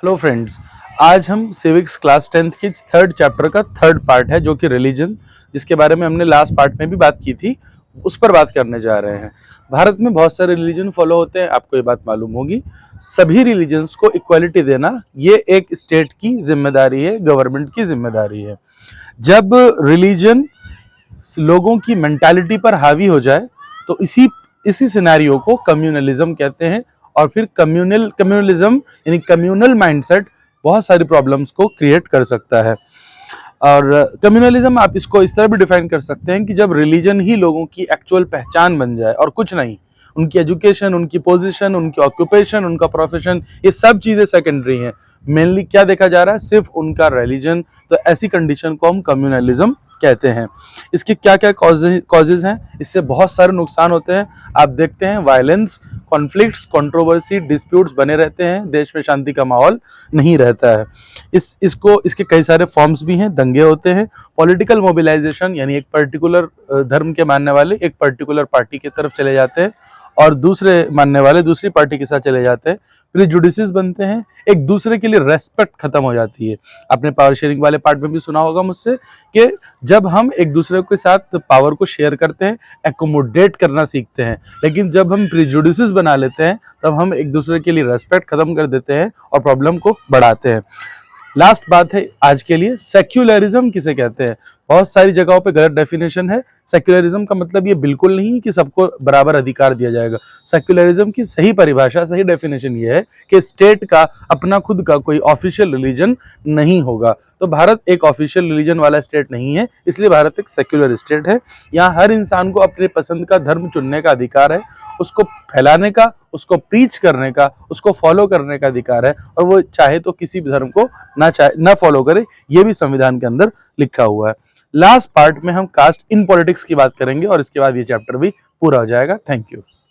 Hello friends, आज हम civics class 10th की थर्ड चैप्टर का थर्ड पार्ट है जो कि रिलीजन, जिसके बारे में हमने लास्ट पार्ट में भी बात की थी, उस पर बात करने जा रहे हैं। भारत में बहुत सारे रिलीजन फॉलो होते हैं, आपको ये बात मालूम होगी। सभी रिलीजन्स को इक्वलिटी देना ये एक स्टेट की जिम्मेदारी है, गवर्नमेंट की जिम्मेदारी है। जब रिलीजन लोगों की मेंटालिटी पर हावी हो जाए तो इसी सिनेरियो को कम्युनलिज्म कहते हैं। और फिर कम्युनलिज्म यानी कम्युनल माइंडसेट बहुत सारी प्रॉब्लम्स को क्रिएट कर सकता है। और कम्युनलिज्म आप इसको इस तरह भी डिफाइन कर सकते हैं कि जब रिलीजन ही लोगों की एक्चुअल पहचान बन जाए और कुछ नहीं, उनकी एजुकेशन, उनकी पोजीशन, उनकी ऑक्यूपेशन, उनका प्रोफेशन, ये सब चीजें सेकेंडरी हैं। मेनली क्या देखा जा रहा है, सिर्फ उनका रिलीजन। तो ऐसी कंडीशन को हम कम्युनलिज्म कहते हैं। इसके क्या क्या कॉजेज हैं, इससे बहुत सारे नुकसान होते हैं। आप देखते हैं वायलेंस, कॉन्फ्लिक्ट्स, कंट्रोवर्सी, डिस्प्यूट्स बने रहते हैं, देश में शांति का माहौल नहीं रहता है। इसके कई सारे फॉर्म्स भी हैं। दंगे होते हैं, पॉलिटिकल मोबिलाइजेशन यानी एक पर्टिकुलर धर्म के मानने वाले एक पर्टिकुलर पार्टी की तरफ चले जाते हैं और दूसरे मानने वाले दूसरी पार्टी के साथ चले जाते हैं। प्रिजुडिसेस बनते हैं, एक दूसरे के लिए रेस्पेक्ट खत्म हो जाती है। आपने पावर शेयरिंग वाले पार्ट में भी सुना होगा मुझसे कि जब हम एक दूसरे के साथ पावर को शेयर करते हैं, एकोमोडेट करना सीखते हैं, लेकिन जब हम प्रिजुडिसेस बना लेते हैं तब हम एक दूसरे के लिए रेस्पेक्ट खत्म कर देते हैं और प्रॉब्लम को बढ़ाते हैं। लास्ट बात है आज के लिए, सेक्युलरिज्म किसे कहते हैं। बहुत सारी जगहों पे गलत डेफिनेशन है। सेक्युलरिज्म का मतलब ये बिल्कुल नहीं कि सबको बराबर अधिकार दिया जाएगा। सेक्युलरिज्म की सही परिभाषा, सही डेफिनेशन ये है कि स्टेट का अपना खुद का कोई ऑफिशियल रिलीजन नहीं होगा। तो भारत एक ऑफिशियल रिलीजन वाला स्टेट नहीं है, इसलिए भारत एक सेक्युलर स्टेट है। यहाँ हर इंसान को अपने पसंद का धर्म चुनने का अधिकार है, उसको फैलाने का, उसको प्रीच करने का, उसको फॉलो करने का अधिकार है, और वो चाहे तो किसी भी धर्म को ना फॉलो करे, ये भी संविधान के अंदर लिखा हुआ है। लास्ट पार्ट में हम कास्ट इन पॉलिटिक्स की बात करेंगे और इसके बाद ये चैप्टर भी पूरा हो जाएगा। Thank you.